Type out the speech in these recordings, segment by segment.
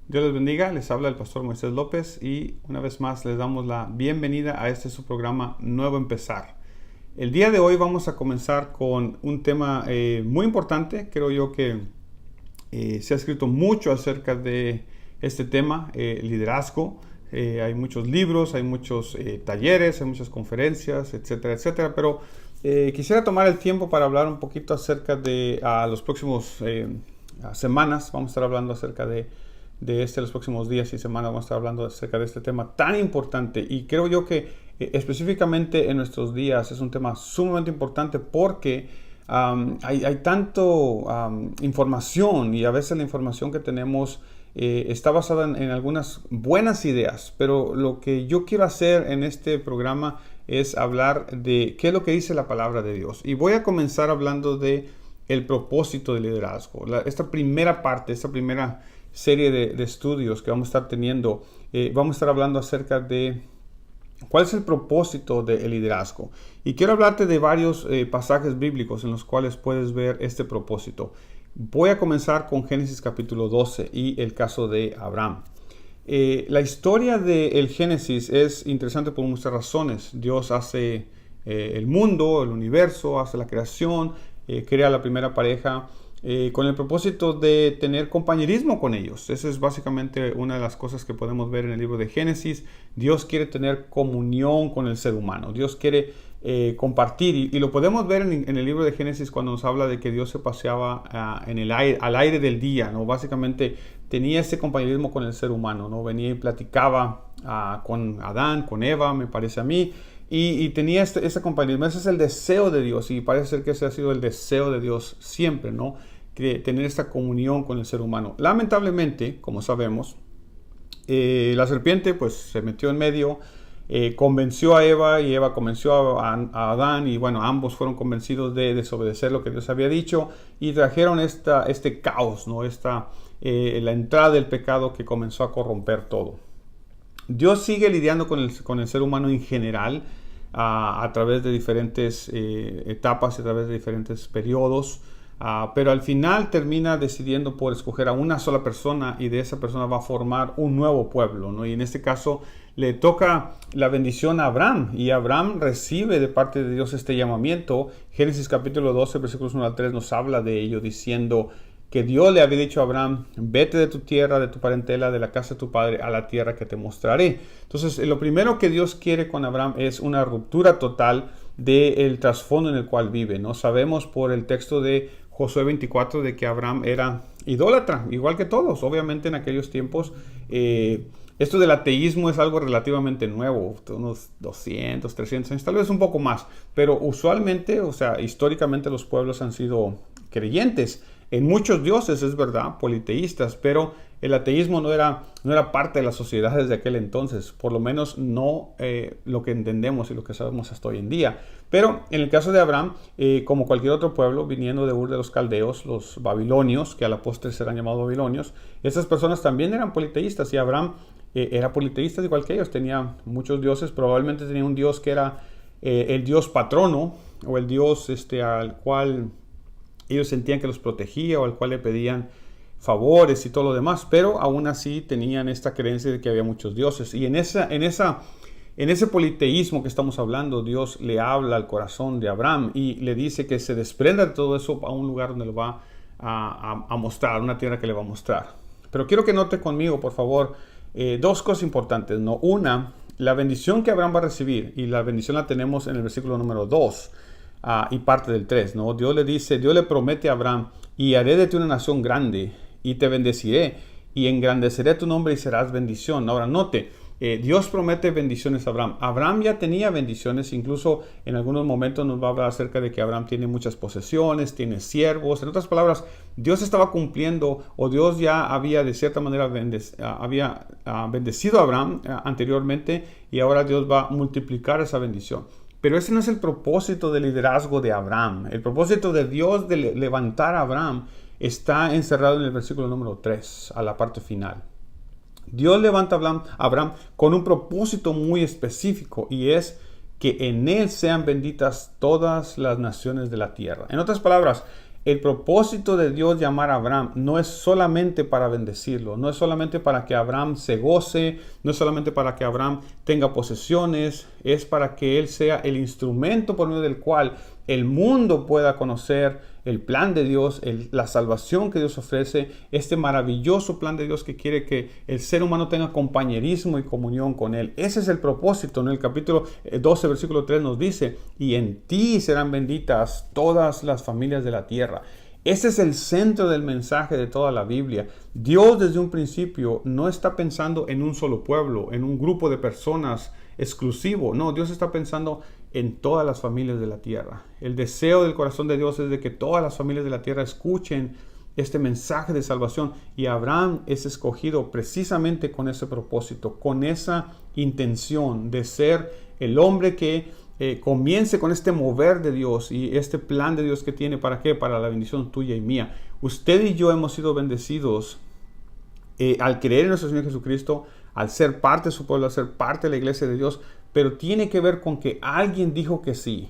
Dios les bendiga, les habla el pastor Moisés López y una vez más les damos la bienvenida a este su programa Nuevo Empezar. El día de hoy vamos a comenzar con un tema muy importante. Creo yo que se ha escrito mucho acerca de este tema, liderazgo. Hay muchos libros, hay muchos talleres, hay muchas conferencias, etcétera, etcétera. Pero quisiera tomar el tiempo para hablar un poquito acerca de los próximos semanas. Vamos a estar hablando acerca de los próximos días y semanas. Vamos a estar hablando acerca de este tema tan importante. Y creo yo que específicamente en nuestros días es un tema sumamente importante porque hay tanto información y a veces la información que tenemos está basada en algunas buenas ideas, pero lo que yo quiero hacer en este programa es hablar de qué es lo que dice la palabra de Dios. Y voy a comenzar hablando de el propósito del liderazgo. Esta primera parte, esta primera serie de estudios que vamos a estar teniendo, vamos a estar hablando acerca de cuál es el propósito del liderazgo. Y quiero hablarte de varios pasajes bíblicos en los cuales puedes ver este propósito. Voy a comenzar con Génesis capítulo 12 y el caso de Abraham. La historia del Génesis es interesante por muchas razones. Dios hace el mundo, el universo, hace la creación, crea la primera pareja con el propósito de tener compañerismo con ellos. Esa es básicamente una de las cosas que podemos ver en el libro de Génesis. Dios quiere tener comunión con el ser humano. Dios quiere compartir y lo podemos ver en el libro de Génesis cuando nos habla de que Dios se paseaba al aire del día, ¿no? Básicamente tenía ese compañerismo con el ser humano, ¿no? Venía y platicaba con Adán, con Eva, me parece a mí. Y tenía ese compañerismo. Ese es el deseo de Dios y parece ser que ese ha sido el deseo de Dios siempre, ¿no? Que tener esta comunión con el ser humano. Lamentablemente, como sabemos, la serpiente pues se metió en medio, convenció a Eva y Eva convenció a Adán y bueno, ambos fueron convencidos de desobedecer lo que Dios había dicho y trajeron este caos, ¿no? La entrada del pecado que comenzó a corromper todo. Dios sigue lidiando con el ser humano en general a través de diferentes etapas, a través de diferentes periodos, pero al final termina decidiendo por escoger a una sola persona y de esa persona va a formar un nuevo pueblo, ¿no? Y en este caso le toca la bendición a Abraham y Abraham recibe de parte de Dios este llamamiento. Génesis capítulo 12, versículos 1 al 3 nos habla de ello diciendo que Dios le había dicho a Abraham, vete de tu tierra, de tu parentela, de la casa de tu padre, a la tierra que te mostraré. Entonces, lo primero que Dios quiere con Abraham es una ruptura total del trasfondo en el cual vive, ¿no? Sabemos por el texto de Josué 24 de que Abraham era idólatra, igual que todos. Obviamente en aquellos tiempos, esto del ateísmo es algo relativamente nuevo, unos 200, 300 años, tal vez un poco más. Pero usualmente, o sea, históricamente los pueblos han sido creyentes en muchos dioses, es verdad, politeístas, pero el ateísmo no era parte de las sociedades de aquel entonces, por lo menos no lo que entendemos y lo que sabemos hasta hoy en día. Pero en el caso de Abraham, como cualquier otro pueblo, viniendo de Ur de los caldeos, los babilonios, que a la postre serán llamados babilonios, esas personas también eran politeístas y Abraham era politeísta igual que ellos, tenía muchos dioses, probablemente tenía un dios que era el dios patrono o el dios al cual ellos sentían que los protegía o al cual le pedían favores y todo lo demás, pero aún así tenían esta creencia de que había muchos dioses. Y en ese politeísmo que estamos hablando, Dios le habla al corazón de Abraham y le dice que se desprenda de todo eso a un lugar donde lo va a mostrar, una tierra que le va a mostrar. Pero quiero que note conmigo, por favor, dos cosas importantes, ¿no? Una, la bendición que Abraham va a recibir, y la bendición la tenemos en el versículo número 2. Y parte del 3, ¿no? Dios le promete a Abraham, y haré de ti una nación grande, y te bendeciré, y engrandeceré tu nombre y serás bendición. Ahora note, Dios promete bendiciones a Abraham. Abraham ya tenía bendiciones, incluso en algunos momentos nos va a hablar acerca de que Abraham tiene muchas posesiones, tiene siervos. En otras palabras, Dios estaba cumpliendo, o Dios ya había de cierta manera bendecido a Abraham anteriormente, y ahora Dios va a multiplicar esa bendición. Pero ese no es el propósito del liderazgo de Abraham. El propósito de Dios de levantar a Abraham está encerrado en el versículo número 3, a la parte final. Dios levanta a Abraham con un propósito muy específico y es que en él sean benditas todas las naciones de la tierra. En otras palabras, el propósito de Dios llamar a Abraham no es solamente para bendecirlo, no es solamente para que Abraham se goce, no es solamente para que Abraham tenga posesiones, es para que él sea el instrumento por medio del cual el mundo pueda conocer el plan de Dios, la salvación que Dios ofrece, este maravilloso plan de Dios que quiere que el ser humano tenga compañerismo y comunión con Él. Ese es el propósito. En el capítulo 12, versículo 3 nos dice, y en ti serán benditas todas las familias de la tierra. Ese es el centro del mensaje de toda la Biblia. Dios desde un principio no está pensando en un solo pueblo, en un grupo de personas exclusivo. No, Dios está pensando en todas las familias de la tierra. El deseo del corazón de Dios es de que todas las familias de la tierra escuchen este mensaje de salvación, y Abraham es escogido precisamente con ese propósito, con esa intención de ser el hombre que comience con este mover de Dios y este plan de Dios que tiene. ¿Para qué? Para la bendición tuya y mía. Usted y yo hemos sido bendecidos al creer en nuestro Señor Jesucristo, al ser parte de su pueblo, al ser parte de la iglesia de Dios, pero tiene que ver con que alguien dijo que sí.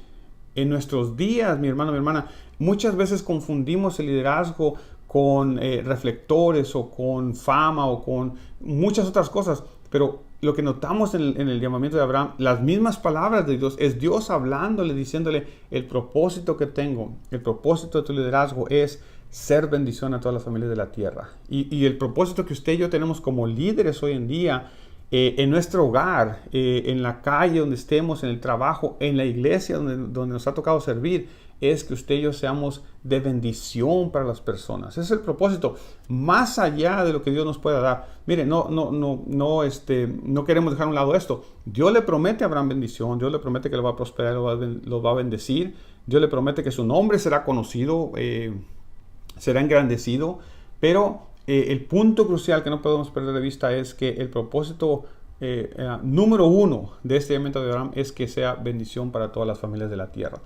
En nuestros días, mi hermano, mi hermana, muchas veces confundimos el liderazgo con reflectores o con fama o con muchas otras cosas, pero lo que notamos en el llamamiento de Abraham, las mismas palabras de Dios, es Dios hablándole, diciéndole, el propósito que tengo, el propósito de tu liderazgo es ser bendición a todas las familias de la tierra. Y el propósito que usted y yo tenemos como líderes hoy en día, en nuestro hogar, en la calle donde estemos, en el trabajo, en la iglesia donde nos ha tocado servir, es que usted y yo seamos de bendición para las personas. Ese es el propósito, más allá de lo que Dios nos pueda dar. Mire, no queremos dejar a un lado esto. Dios le promete a Abraham bendición, Dios le promete que lo va a prosperar, lo va a bendecir. Dios le promete que su nombre será conocido, será engrandecido, pero el punto crucial que no podemos perder de vista es que el propósito número uno de este llamamiento de Abraham es que sea bendición para todas las familias de la tierra.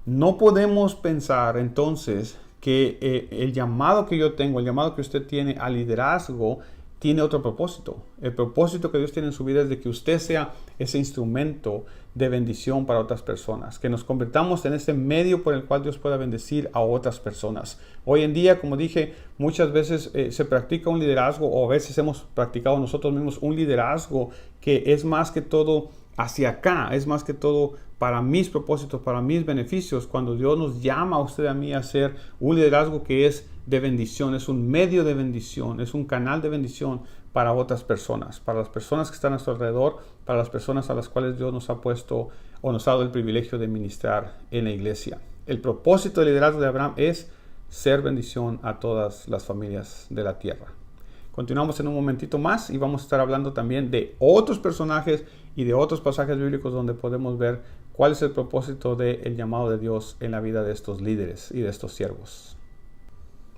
No podemos pensar entonces que el llamado que yo tengo, el llamado que usted tiene al liderazgo, tiene otro propósito. El propósito que Dios tiene en su vida es de que usted sea ese instrumento de bendición para otras personas, que nos convirtamos en ese medio por el cual Dios pueda bendecir a otras personas. Hoy en día, como dije, muchas veces se practica un liderazgo, o a veces hemos practicado nosotros mismos un liderazgo que es más que todo hacia acá, es más que todo para mis propósitos, para mis beneficios, cuando Dios nos llama a usted y a mí a hacer un liderazgo que es de bendición, es un medio de bendición, es un canal de bendición para otras personas, para las personas que están a nuestro alrededor, para las personas a las cuales Dios nos ha puesto o nos ha dado el privilegio de ministrar en la iglesia. El propósito del liderazgo de Abraham es ser bendición a todas las familias de la tierra. Continuamos en un momentito más y vamos a estar hablando también de otros personajes y de otros pasajes bíblicos donde podemos ver cuál es el propósito del llamado de Dios en la vida de estos líderes y de estos siervos.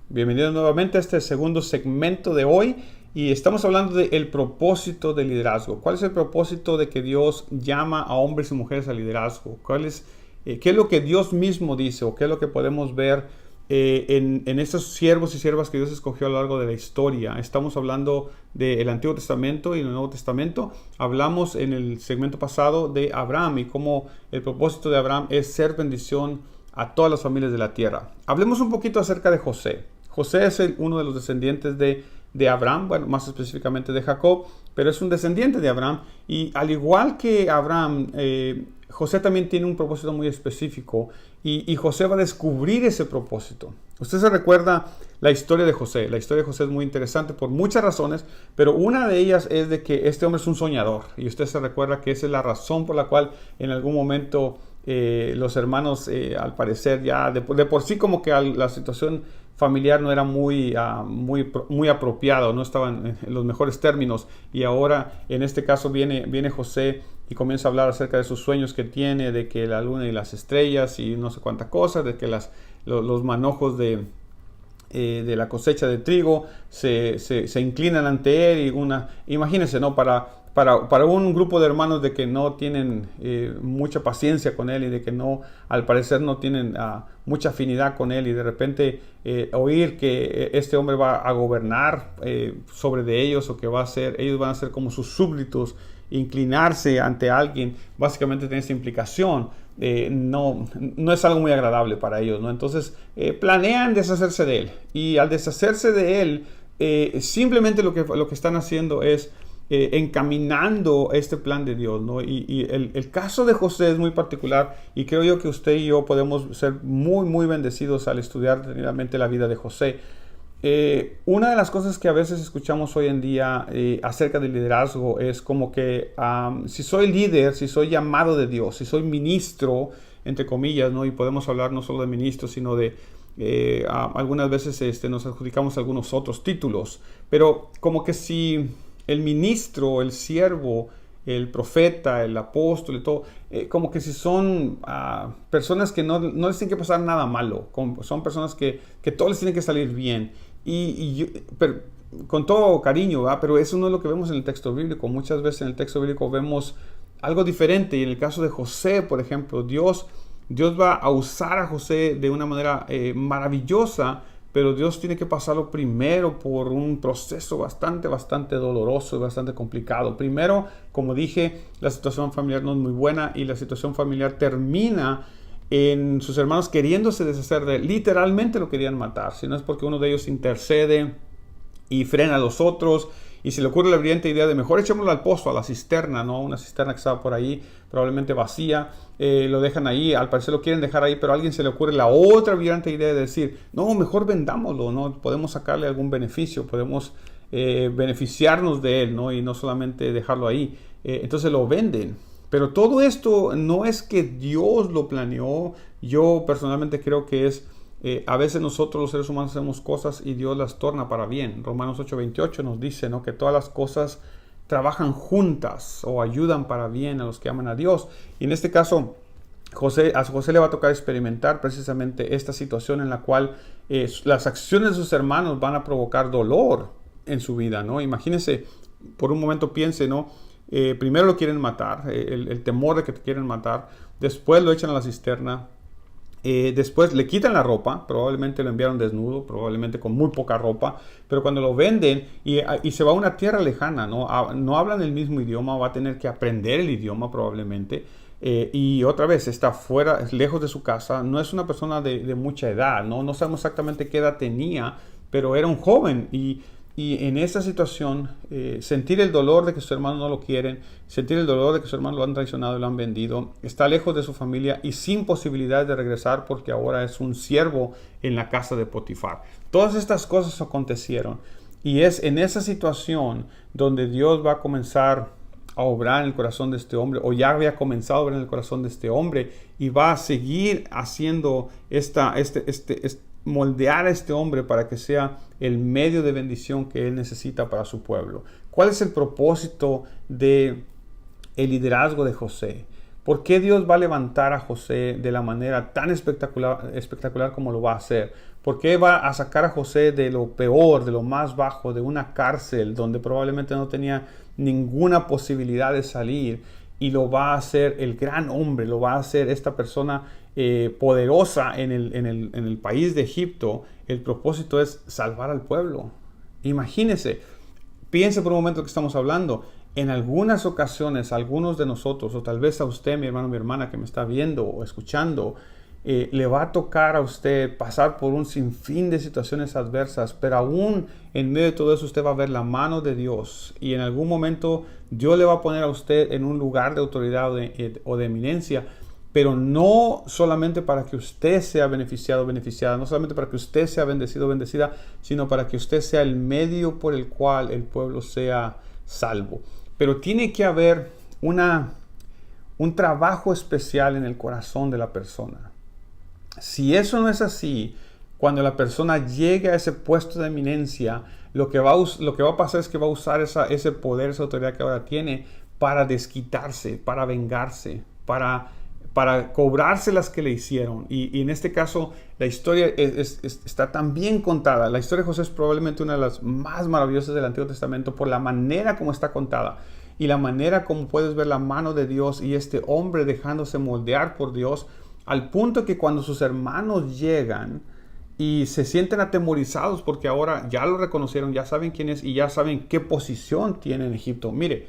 Bienvenidos nuevamente a este segundo segmento de hoy y estamos hablando del propósito del liderazgo. ¿Cuál es el propósito de que Dios llama a hombres y mujeres al liderazgo? ¿Qué es lo que Dios mismo dice o qué es lo que podemos ver en estos siervos y siervas que Dios escogió a lo largo de la historia? Estamos hablando del Antiguo Testamento y el Nuevo Testamento. Hablamos en el segmento pasado de Abraham y cómo el propósito de Abraham es ser bendición a todas las familias de la tierra. Hablemos un poquito acerca de José. José es uno de los descendientes de Abraham, bueno, más específicamente de Jacob, pero es un descendiente de Abraham. Y al igual que Abraham, José también tiene un propósito muy específico y José va a descubrir ese propósito. Usted se recuerda la historia de José. La historia de José es muy interesante por muchas razones, pero una de ellas es de que este hombre es un soñador. Y usted se recuerda que esa es la razón por la cual en algún momento los hermanos, al parecer ya de por sí como que la situación familiar no era muy apropiado, no estaban en los mejores términos, y ahora en este caso viene José y comienza a hablar acerca de sus sueños que tiene, de que la luna y las estrellas y no sé cuántas cosas, de que los manojos de la cosecha de trigo se inclinan ante él, y imagínense, ¿no? Para un grupo de hermanos de que no tienen mucha paciencia con él y de que no, al parecer no tienen mucha afinidad con él, y de repente oír que este hombre va a gobernar sobre de ellos, o que ellos van a ser como sus súbditos, inclinarse ante alguien, básicamente tiene esta implicación. No es algo muy agradable para ellos, ¿no? Entonces planean deshacerse de él, y al deshacerse de él, simplemente lo que están haciendo es encaminando este plan de Dios, ¿no? Y el caso de José es muy particular, y creo yo que usted y yo podemos ser muy, muy bendecidos al estudiar detenidamente la vida de José. Una de las cosas que a veces escuchamos hoy en día acerca del liderazgo es como que si soy líder, si soy llamado de Dios, si soy ministro, entre comillas, ¿no? Y podemos hablar no solo de ministro, sino de algunas veces nos adjudicamos algunos otros títulos, pero como que si el ministro, el siervo, el profeta, el apóstol y todo, como que si son personas que no les tiene que pasar nada malo, son personas que todo les tiene que salir bien. Pero, con todo cariño, ¿verdad? Pero eso no es lo que vemos en el texto bíblico. Muchas veces en el texto bíblico vemos algo diferente, y en el caso de José, por ejemplo, Dios va a usar a José de una manera maravillosa, pero Dios tiene que pasarlo primero por un proceso bastante doloroso y bastante complicado. Primero, como dije, la situación familiar no es muy buena, y la situación familiar termina en sus hermanos queriéndose deshacer de él. Literalmente lo querían matar, si no es porque uno de ellos intercede y frena a los otros, y se le ocurre la brillante idea de mejor echémoslo al pozo, a la cisterna, ¿no? Una cisterna que estaba por ahí, probablemente vacía, lo dejan ahí, al parecer lo quieren dejar ahí, pero a alguien se le ocurre la otra brillante idea de decir, no, mejor vendámoslo, ¿no? Podemos sacarle algún beneficio, podemos beneficiarnos de él, ¿no? Y no solamente dejarlo ahí. Entonces lo venden. Pero todo esto no es que Dios lo planeó. Yo personalmente creo que es a veces nosotros los seres humanos hacemos cosas y Dios las torna para bien. Romanos 8:28 nos dice, ¿no?, que todas las cosas trabajan juntas o ayudan para bien a los que aman a Dios. Y en este caso, a José le va a tocar experimentar precisamente esta situación en la cual las acciones de sus hermanos van a provocar dolor en su vida, ¿no? Imagínense, por un momento piense, ¿no? Primero lo quieren matar, el temor de que te quieren matar. Después lo echan a la cisterna. Después le quitan la ropa, probablemente lo enviaron desnudo, probablemente con muy poca ropa, pero cuando lo venden y se va a una tierra lejana, no hablan el mismo idioma, va a tener que aprender el idioma probablemente, y otra vez está fuera, lejos de su casa, no es una persona de mucha edad, no sabemos exactamente qué edad tenía, pero era un joven, y en esa situación, sentir el dolor de que sus hermanos no lo quieren, sentir el dolor de que sus hermanos lo han traicionado y lo han vendido, está lejos de su familia y sin posibilidad de regresar porque ahora es un siervo en la casa de Potifar. Todas estas cosas acontecieron, y es en esa situación donde Dios va a comenzar a obrar en el corazón de este hombre, o ya había comenzado a obrar en el corazón de este hombre, y va a seguir haciendo moldear a este hombre para que sea el medio de bendición que él necesita para su pueblo. ¿Cuál es el propósito de el liderazgo de José? ¿Por qué Dios va a levantar a José de la manera tan espectacular como lo va a hacer? ¿Por qué va a sacar a José de lo peor, de lo más bajo, de una cárcel donde probablemente no tenía ninguna posibilidad de salir, y lo va a hacer el gran hombre, lo va a hacer esta persona poderosa en el país de Egipto? El propósito es salvar al pueblo. Imagínese, piense por un momento que estamos hablando. En algunas ocasiones, algunos de nosotros, o tal vez a usted, mi hermano, mi hermana, que me está viendo o escuchando, le va a tocar a usted pasar por un sinfín de situaciones adversas, pero aún en medio de todo eso usted va a ver la mano de Dios, y en algún momento Dios le va a poner a usted en un lugar de autoridad o de eminencia, pero no solamente para que usted sea beneficiado o beneficiada, no solamente para que usted sea bendecido o bendecida, sino para que usted sea el medio por el cual el pueblo sea salvo. Pero tiene que haber un trabajo especial en el corazón de la persona. Si eso no es así, cuando la persona llegue a ese puesto de eminencia, lo que va a pasar es que va a usar ese poder, esa autoridad que ahora tiene, para desquitarse, para vengarse, para cobrarse las que le hicieron. Y en este caso, la historia está tan bien contada. La historia de José es probablemente una de las más maravillosas del Antiguo Testamento por la manera como está contada y la manera como puedes ver la mano de Dios y este hombre dejándose moldear por Dios, al punto que cuando sus hermanos llegan y se sienten atemorizados porque ahora ya lo reconocieron, ya saben quién es y ya saben qué posición tiene en Egipto. Mire,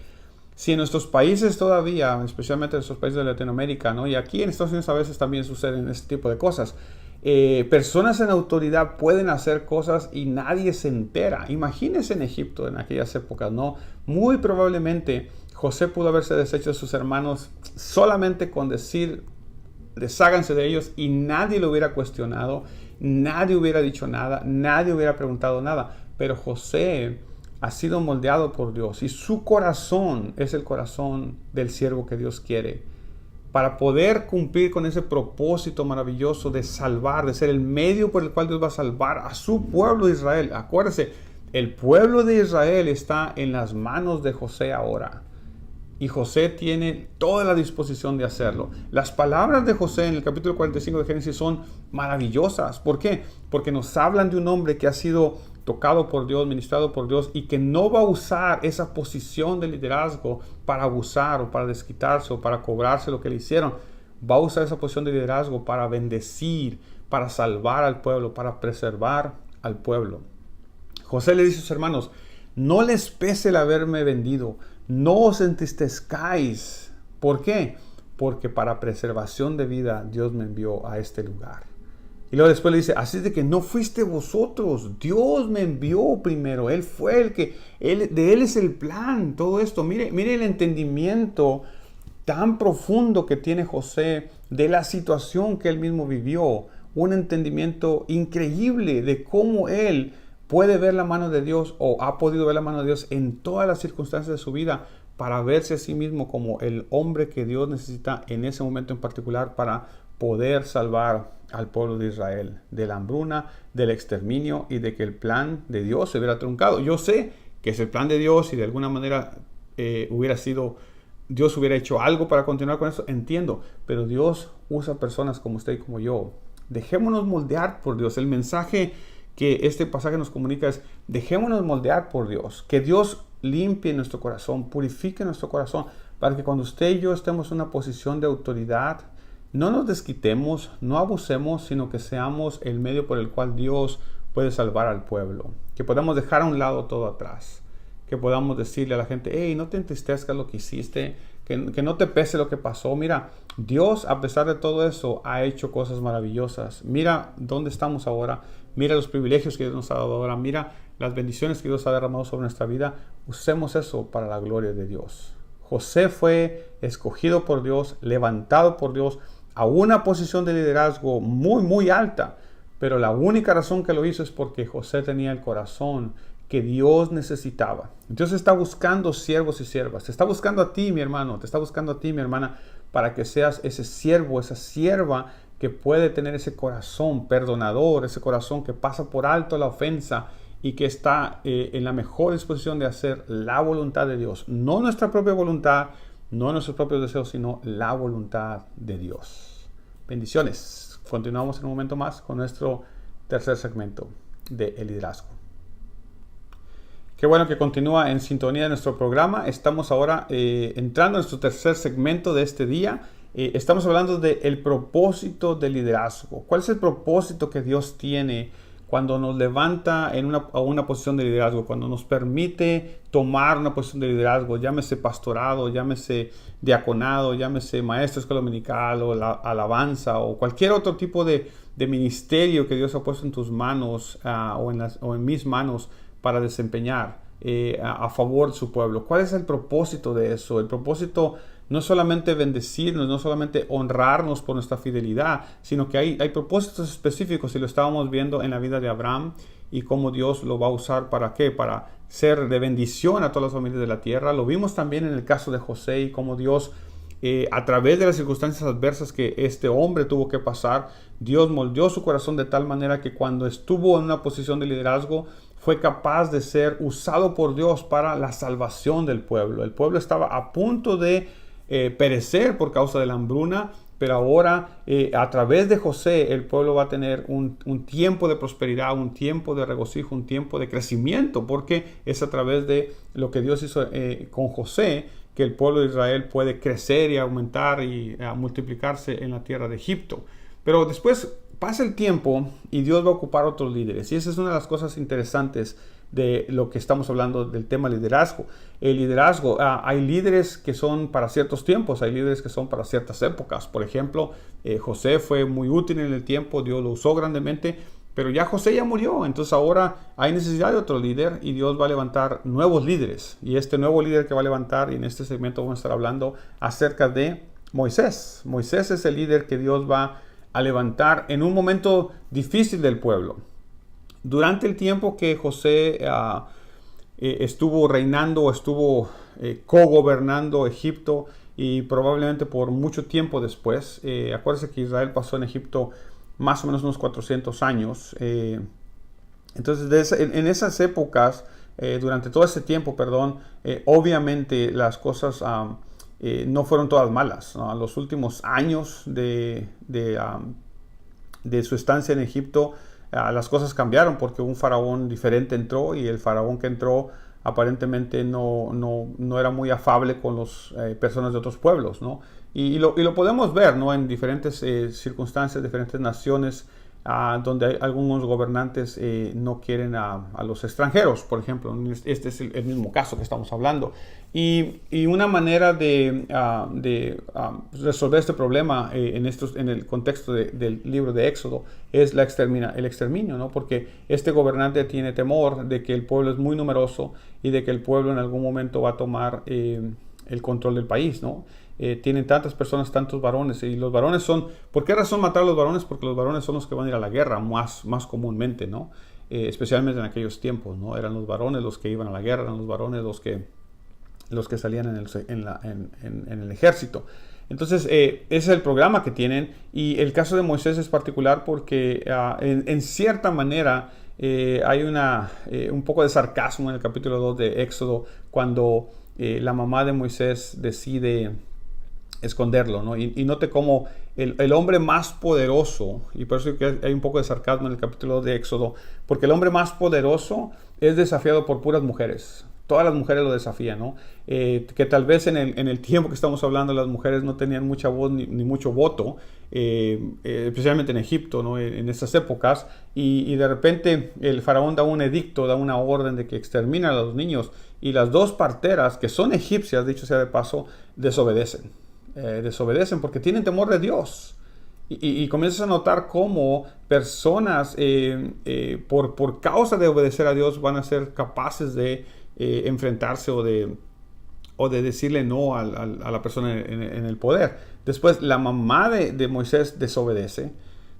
Si en nuestros países todavía, especialmente en nuestros países de Latinoamérica, ¿no? Y aquí en Estados Unidos a veces también suceden este tipo de cosas, personas en autoridad pueden hacer cosas y nadie se entera. Imagínense en Egipto en aquellas épocas, ¿no? Muy probablemente José pudo haberse deshecho de sus hermanos solamente con decir, desháganse de ellos, y nadie lo hubiera cuestionado, nadie hubiera dicho nada, nadie hubiera preguntado nada. Pero José ha sido moldeado por Dios y su corazón es el corazón del siervo que Dios quiere, para poder cumplir con ese propósito maravilloso de salvar, de ser el medio por el cual Dios va a salvar a su pueblo de Israel. Acuérdense, el pueblo de Israel está en las manos de José ahora. Y José tiene toda la disposición de hacerlo. Las palabras de José en el capítulo 45 de Génesis son maravillosas. ¿Por qué? Porque nos hablan de un hombre que ha sido tocado por Dios, ministrado por Dios, y que no va a usar esa posición de liderazgo para abusar o para desquitarse o para cobrarse lo que le hicieron. Va a usar esa posición de liderazgo para bendecir, para salvar al pueblo, para preservar al pueblo. José le dice a sus hermanos: no les pese el haberme vendido, no os entristezcáis. ¿Por qué? Porque para preservación de vida Dios me envió a este lugar. Y luego después le dice: así de que no fuiste vosotros, Dios me envió primero, Él fue el que, de Él es el plan, todo esto. Mire el entendimiento tan profundo que tiene José de la situación que él mismo vivió. Un entendimiento increíble de cómo él puede ver la mano de Dios, o ha podido ver la mano de Dios en todas las circunstancias de su vida, para verse a sí mismo como el hombre que Dios necesita en ese momento en particular para poder salvar al pueblo de Israel de la hambruna, del exterminio y de que el plan de Dios se hubiera truncado. Yo sé que es el plan de Dios y de alguna manera Dios hubiera hecho algo para continuar con eso, entiendo, pero Dios usa personas como usted y como yo. Dejémonos moldear por Dios. El mensaje que este pasaje nos comunica es: dejémonos moldear por Dios, que Dios limpie nuestro corazón, purifique nuestro corazón, para que cuando usted y yo estemos en una posición de autoridad, no nos desquitemos, no abusemos, sino que seamos el medio por el cual Dios puede salvar al pueblo, que podamos dejar a un lado todo atrás, que podamos decirle a la gente: hey, no te entristezcas lo que hiciste, que no te pese lo que pasó. Mira, Dios, a pesar de todo eso, ha hecho cosas maravillosas. Mira dónde estamos ahora. Mira los privilegios que Dios nos ha dado ahora. Mira las bendiciones que Dios ha derramado sobre nuestra vida. Usemos eso para la gloria de Dios. José fue escogido por Dios, levantado por Dios a una posición de liderazgo muy, muy alta. Pero la única razón que lo hizo es porque José tenía el corazón que Dios necesitaba. Dios está buscando siervos y siervas. Te está buscando a ti, mi hermano. Te está buscando a ti, mi hermana, para que seas ese siervo, esa sierva que puede tener ese corazón perdonador, ese corazón que pasa por alto la ofensa y que está en la mejor disposición de hacer la voluntad de Dios. No nuestra propia voluntad, no nuestros propios deseos, sino la voluntad de Dios. Bendiciones. Continuamos en un momento más con nuestro tercer segmento de El Liderazgo. Qué bueno que continúa en sintonía de nuestro programa. Estamos ahora entrando en nuestro tercer segmento de este día. Estamos hablando del propósito del liderazgo. ¿Cuál es el propósito que Dios tiene cuando nos levanta a una posición de liderazgo? Cuando nos permite tomar una posición de liderazgo, llámese pastorado, llámese diaconado, llámese maestro de escuela dominical o la alabanza o cualquier otro tipo de ministerio que Dios ha puesto en tus manos o en mis manos para desempeñar a favor de su pueblo. ¿Cuál es el propósito de eso? El propósito no es solamente bendecirnos, no solamente honrarnos por nuestra fidelidad, sino que hay propósitos específicos, y lo estábamos viendo en la vida de Abraham y cómo Dios lo va a usar ¿para qué? Para ser de bendición a todas las familias de la tierra. Lo vimos también en el caso de José y cómo Dios, a través de las circunstancias adversas que este hombre tuvo que pasar, Dios moldeó su corazón de tal manera que cuando estuvo en una posición de liderazgo, fue capaz de ser usado por Dios para la salvación del pueblo. El pueblo estaba a punto de perecer por causa de la hambruna, pero ahora a través de José el pueblo va a tener un tiempo de prosperidad, un tiempo de regocijo, un tiempo de crecimiento, porque es a través de lo que Dios hizo con José que el pueblo de Israel puede crecer y aumentar y multiplicarse en la tierra de Egipto. Pero después pasa el tiempo y Dios va a ocupar otros líderes, y esa es una de las cosas interesantes de lo que estamos hablando del tema liderazgo. El liderazgo, hay líderes que son para ciertos tiempos, hay líderes que son para ciertas épocas. Por ejemplo, José fue muy útil en el tiempo, Dios lo usó grandemente, pero ya José ya murió, entonces ahora hay necesidad de otro líder y Dios va a levantar nuevos líderes. Y este nuevo líder que va a levantar, y en este segmento vamos a estar hablando acerca de Moisés. Moisés es el líder que Dios va a levantar en un momento difícil del pueblo. Durante el tiempo que José estuvo reinando o estuvo co-gobernando Egipto, y probablemente por mucho tiempo después, acuérdense que Israel pasó en Egipto más o menos unos 400 años. Entonces, en esas épocas, durante todo ese tiempo, obviamente las cosas no fueron todas malas, ¿no? Los últimos años de su estancia en Egipto, las cosas cambiaron porque un faraón diferente entró, y el faraón que entró aparentemente no era muy afable con las personas de otros pueblos, ¿no? Y lo podemos ver, ¿no? En diferentes circunstancias, diferentes naciones, donde hay algunos gobernantes no quieren a los extranjeros, por ejemplo. Este es el mismo caso que estamos hablando. Y una manera de resolver este problema en el contexto del libro de Éxodo es el exterminio, ¿no? Porque este gobernante tiene temor de que el pueblo es muy numeroso y de que el pueblo en algún momento va a tomar el control del país, ¿no? Tienen tantas personas, tantos varones, y los varones son... ¿Por qué razón matar a los varones? Porque los varones son los que van a ir a la guerra más comúnmente, ¿no? Especialmente en aquellos tiempos, ¿no? Eran los varones los que iban a la guerra, eran los varones los que salían en el ejército. Entonces, ese es el programa que tienen, y el caso de Moisés es particular porque en cierta manera hay un poco de sarcasmo en el capítulo 2 de Éxodo, cuando la mamá de Moisés decide esconderlo, ¿no? Y note cómo el hombre más poderoso, y por eso que hay un poco de sarcasmo en el capítulo 2 de Éxodo, porque el hombre más poderoso es desafiado por puras mujeres. Todas las mujeres lo desafían, ¿no? Que tal vez en el tiempo que estamos hablando, las mujeres no tenían mucha voz ni mucho voto, especialmente en Egipto, ¿no? En esas épocas, y de repente el faraón da un edicto, da una orden de que exterminan a los niños, y las dos parteras, que son egipcias, dicho sea de paso, desobedecen porque tienen temor de Dios. Y comienzas a notar cómo personas por causa de obedecer a Dios van a ser capaces de enfrentarse o de decirle no a la persona en el poder. Después la mamá de Moisés desobedece.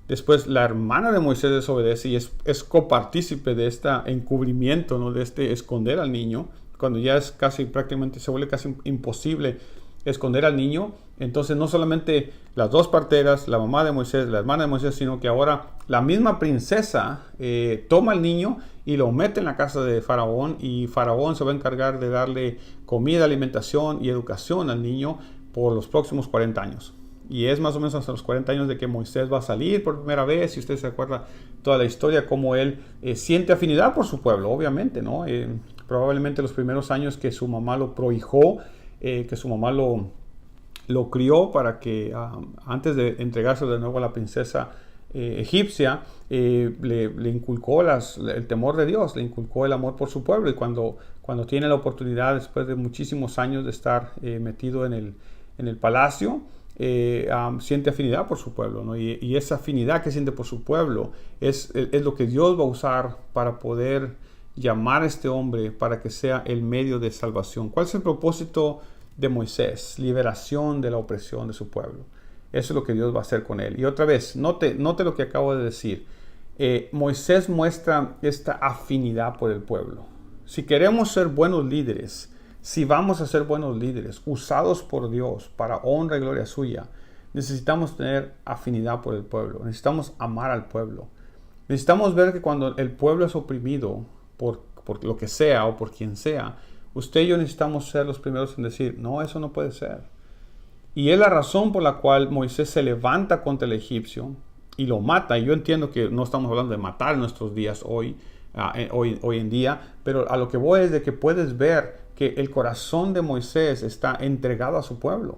Después la hermana de Moisés desobedece y es copartícipe de este encubrimiento, ¿no? De este esconder al niño, cuando ya es prácticamente se vuelve casi imposible esconder al niño. Entonces no solamente las dos parteras, la mamá de Moisés, la hermana de Moisés, sino que ahora la misma princesa toma al niño y lo mete en la casa de Faraón, y Faraón se va a encargar de darle comida, alimentación y educación al niño por los próximos 40 años. Y es más o menos hasta los 40 años de que Moisés va a salir por primera vez. Si usted se acuerda toda la historia, cómo él siente afinidad por su pueblo, obviamente, ¿no? Probablemente los primeros años que su mamá lo prohijó, que su mamá lo crió para que antes de entregarse de nuevo a la princesa egipcia, le inculcó el temor de Dios, le inculcó el amor por su pueblo, y cuando tiene la oportunidad, después de muchísimos años de estar metido en el palacio, siente afinidad por su pueblo, ¿no? Y esa afinidad que siente por su pueblo es lo que Dios va a usar para poder llamar a este hombre para que sea el medio de salvación. ¿Cuál es el propósito de Moisés? Liberación de la opresión de su pueblo. Eso es lo que Dios va a hacer con él. Y otra vez, note lo que acabo de decir. Moisés muestra esta afinidad por el pueblo. Si queremos ser buenos líderes, si vamos a ser buenos líderes, usados por Dios para honra y gloria suya, necesitamos tener afinidad por el pueblo. Necesitamos amar al pueblo. Necesitamos ver que cuando el pueblo es oprimido por lo que sea o por quien sea, usted y yo necesitamos ser los primeros en decir, no, eso no puede ser. Y es la razón por la cual Moisés se levanta contra el egipcio y lo mata. Y yo entiendo que no estamos hablando de matar en nuestros días hoy en día, pero a lo que voy es de que puedes ver que el corazón de Moisés está entregado a su pueblo.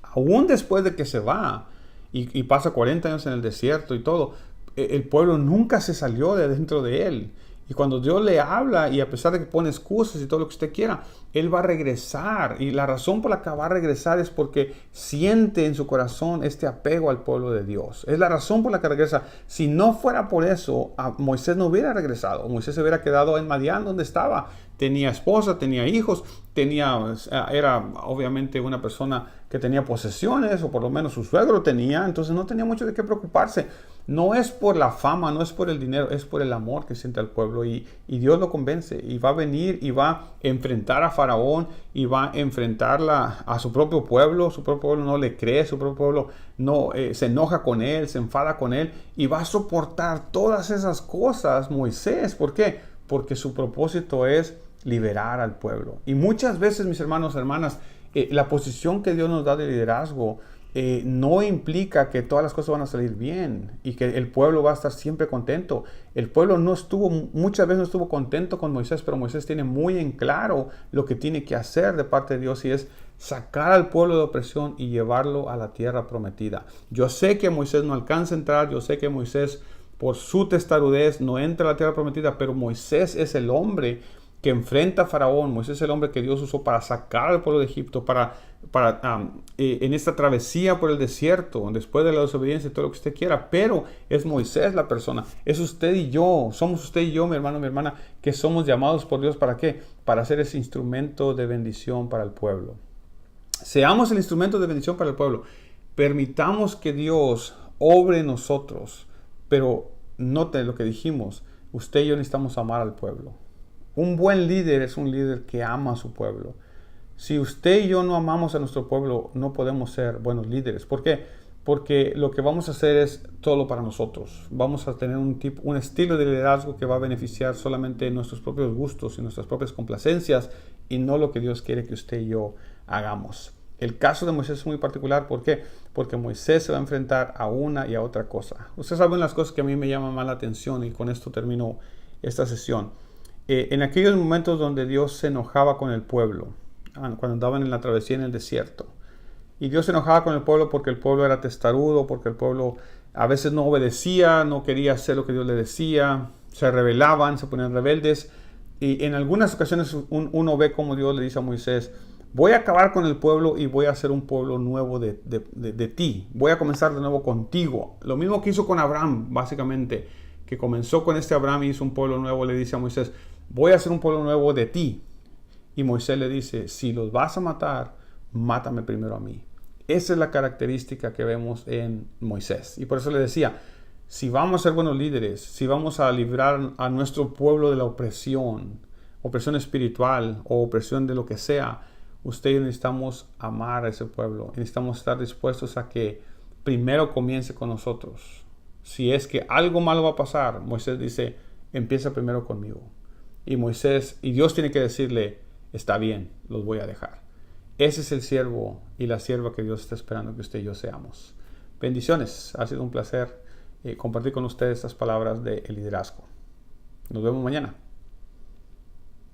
Aún después de que se va y pasa 40 años en el desierto y todo, el pueblo nunca se salió de dentro de él. Y cuando Dios le habla, y a pesar de que pone excusas y todo lo que usted quiera, Él va a regresar. Y la razón por la que va a regresar es porque siente en su corazón este apego al pueblo de Dios. Es la razón por la que regresa. Si no fuera por eso, Moisés no hubiera regresado. Moisés se hubiera quedado en Madián donde estaba. Tenía esposa, tenía hijos, era obviamente una persona que tenía posesiones, o por lo menos su suegro tenía, entonces no tenía mucho de qué preocuparse. No es por la fama, no es por el dinero, es por el amor que siente al pueblo, y Dios lo convence, y va a venir y va a enfrentar a Faraón, y va a enfrentar a su propio pueblo no le cree, su propio pueblo no se enoja con él, se enfada con él, y va a soportar todas esas cosas Moisés. ¿Por qué? Porque su propósito es liberar al pueblo. Y muchas veces, mis hermanos y hermanas, la posición que Dios nos da de liderazgo no implica que todas las cosas van a salir bien y que el pueblo va a estar siempre contento. El pueblo muchas veces no estuvo contento con Moisés, pero Moisés tiene muy en claro lo que tiene que hacer de parte de Dios, y es sacar al pueblo de opresión y llevarlo a la tierra prometida. Yo sé que Moisés no alcanza a entrar, yo sé que Moisés por su testarudez no entra a la tierra prometida, pero Moisés es el hombre que enfrenta a Faraón. Moisés es el hombre que Dios usó para sacar al pueblo de Egipto, en esta travesía por el desierto, después de la desobediencia y todo lo que usted quiera. Pero es Moisés la persona, es usted y yo, somos usted y yo, mi hermano, mi hermana, que somos llamados por Dios. ¿Para qué? Para ser ese instrumento de bendición para el pueblo. Seamos el instrumento de bendición para el pueblo. Permitamos que Dios obre en nosotros. Pero note lo que dijimos, usted y yo necesitamos amar al pueblo. Un buen líder es un líder que ama a su pueblo. Si usted y yo no amamos a nuestro pueblo, no podemos ser buenos líderes. ¿Por qué? Porque lo que vamos a hacer es todo para nosotros. Vamos a tener un estilo de liderazgo que va a beneficiar solamente nuestros propios gustos y nuestras propias complacencias, y no lo que Dios quiere que usted y yo hagamos. El caso de Moisés es muy particular. ¿Por qué? Porque Moisés se va a enfrentar a una y a otra cosa. Ustedes saben las cosas que a mí me llaman más la atención, y con esto termino esta sesión. En aquellos momentos donde Dios se enojaba con el pueblo, cuando andaban en la travesía en el desierto, y Dios se enojaba con el pueblo porque el pueblo era testarudo, porque el pueblo a veces no obedecía, no quería hacer lo que Dios le decía, se rebelaban, se ponían rebeldes, y en algunas ocasiones uno ve como Dios le dice a Moisés: voy a acabar con el pueblo y voy a hacer un pueblo nuevo de ti. Voy a comenzar de nuevo contigo. Lo mismo que hizo con Abraham, básicamente, que comenzó con Abraham y hizo un pueblo nuevo. Le dice a Moisés: voy a hacer un pueblo nuevo de ti. Y Moisés le dice: si los vas a matar, mátame primero a mí. Esa es la característica que vemos en Moisés. Y por eso le decía, si vamos a ser buenos líderes, si vamos a librar a nuestro pueblo de la opresión espiritual o opresión de lo que sea, usted y yo necesitamos amar a ese pueblo. Necesitamos estar dispuestos a que primero comience con nosotros. Si es que algo malo va a pasar, Moisés dice: empieza primero conmigo. Y Dios tiene que decirle: está bien, los voy a dejar. Ese es el siervo y la sierva que Dios está esperando que usted y yo seamos. Bendiciones. Ha sido un placer compartir con ustedes estas palabras de liderazgo. Nos vemos mañana.